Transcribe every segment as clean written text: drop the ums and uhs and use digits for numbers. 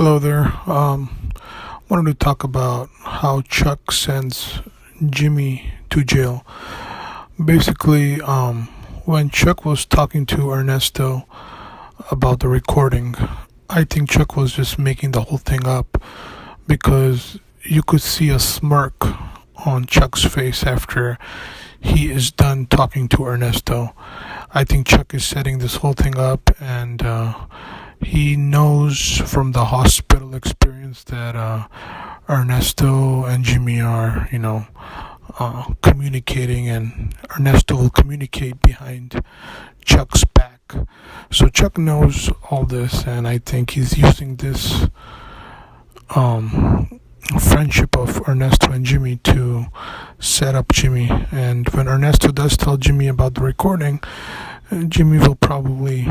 Hello there. Wanted to talk about how Chuck sends Jimmy to jail. Basically, when Chuck was talking to Ernesto about the recording, I think Chuck was just making the whole thing up because you could see a smirk on Chuck's face after he is done talking to Ernesto. I think Chuck is setting this whole thing up, and he knows from the hospital experience that Ernesto and Jimmy are, communicating, and Ernesto will communicate behind Chuck's back. So Chuck knows all this, and I think he's using this friendship of Ernesto and Jimmy to set up Jimmy. And when Ernesto does tell Jimmy about the recording, Jimmy will probably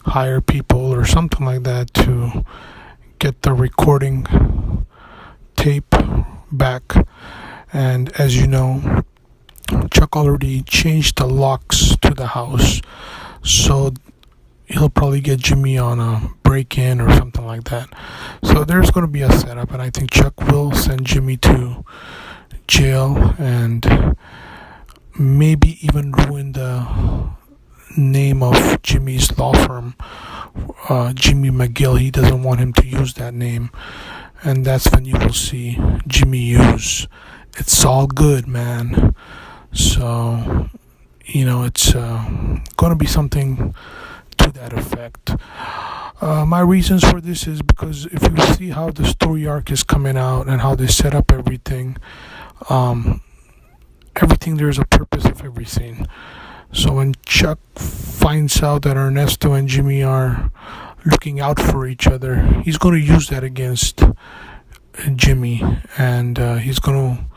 hire people or something like that to get the recording tape back. And as you know, Chuck already changed the locks to the house, so he'll probably get Jimmy on a break-in or something like that. So there's going to be a setup, and I think Chuck will send Jimmy to jail and maybe even ruin the name of Jimmy's law firm, Jimmy McGill. He doesn't want him to use that name, and that's when you will see Jimmy use "It's Saul Goodman." So it's going to be something to that effect. My reasons for this is because if you see how the story arc is coming out and how they set up everything, there's a purpose of every scene. So when Chuck finds out that Ernesto and Jimmy are looking out for each other, he's going to use that against Jimmy, and he's going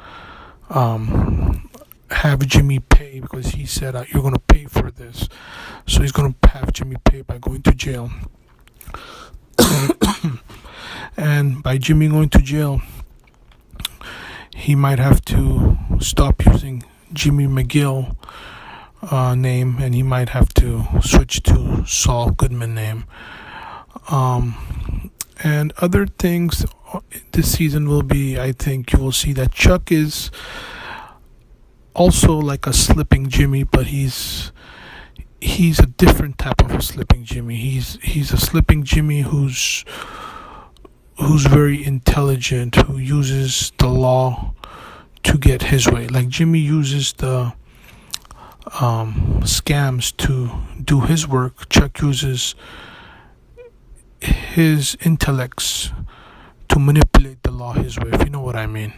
to have Jimmy pay, because he said, you're going to pay for this. So he's going to have Jimmy pay by going to jail. And by Jimmy going to jail, he might have to stop using Jimmy McGill name, and he might have to switch to Saul Goodman name. And other things this season will be, I think you will see that Chuck is also like a slipping Jimmy, but he's a different type of a slipping Jimmy. He's a slipping Jimmy who's very intelligent, who uses the law to get his way. Like Jimmy uses the scams to do his work. Chuck uses his intellects to manipulate the law his way, if you know what I mean.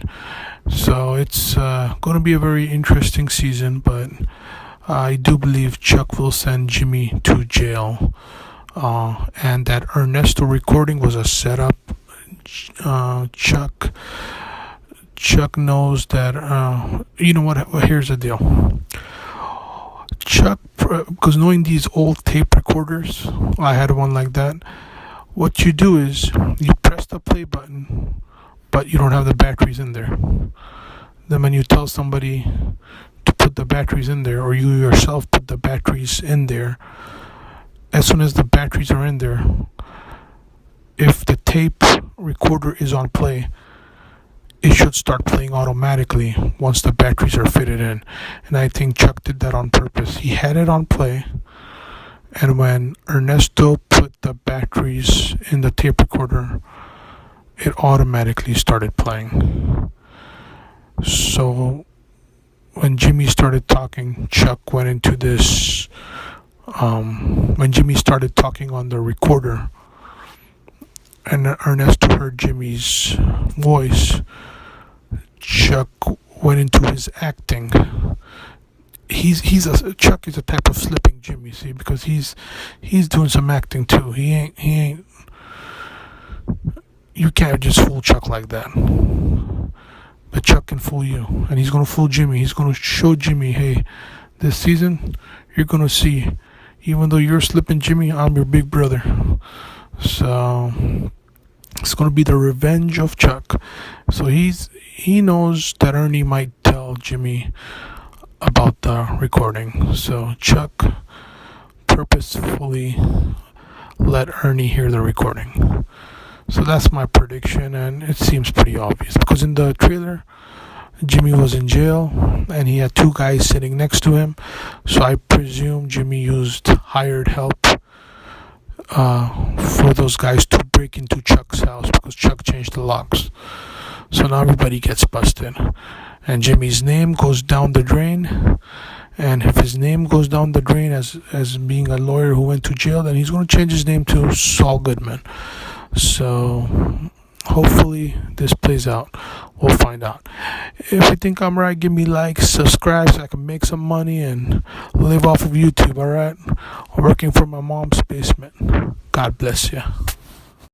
So it's going to be a very interesting season, but I do believe Chuck will send Jimmy to jail, and that Ernesto recording was a setup. Chuck knows that, here's the deal. Chuck, because knowing these old tape recorders, I had one like that. What you do is you press the play button, but you don't have the batteries in there. Then when you tell somebody to put the batteries in there, or you yourself put the batteries in there, as soon as the batteries are in there, if the tape recorder is on play, it should start playing automatically once the batteries are fitted in. And I think Chuck did that on purpose. He had it on play, and when Ernesto put the batteries in the tape recorder, it automatically started playing. So when Jimmy started talking, Chuck went into this. When Jimmy started talking on the recorder, and Ernesto heard Jimmy's voice, Chuck went into his acting. Chuck is a type of slipping Jimmy, see, because he's doing some acting too. He ain't. You can't just fool Chuck like that. But Chuck can fool you, and he's gonna fool Jimmy. He's gonna show Jimmy, hey, this season you're gonna see, even though you're slipping Jimmy, I'm your big brother. So it's gonna be the revenge of Chuck. So he knows that Ernie might tell Jimmy about the recording. So Chuck purposefully let Ernie hear the recording. So that's my prediction, and it seems pretty obvious because in the trailer, Jimmy was in jail and he had two guys sitting next to him. So I presume Jimmy used hired help for those guys to break into Chuck's house because Chuck changed the locks. So now everybody gets busted, and Jimmy's name goes down the drain. And if his name goes down the drain as being a lawyer who went to jail, then he's going to change his name to Saul Goodman. So hopefully this plays out. We'll find out. If you think I'm right, give me likes, subscribe so I can make some money and live off of YouTube. All right, I'm working from my mom's basement. God bless you.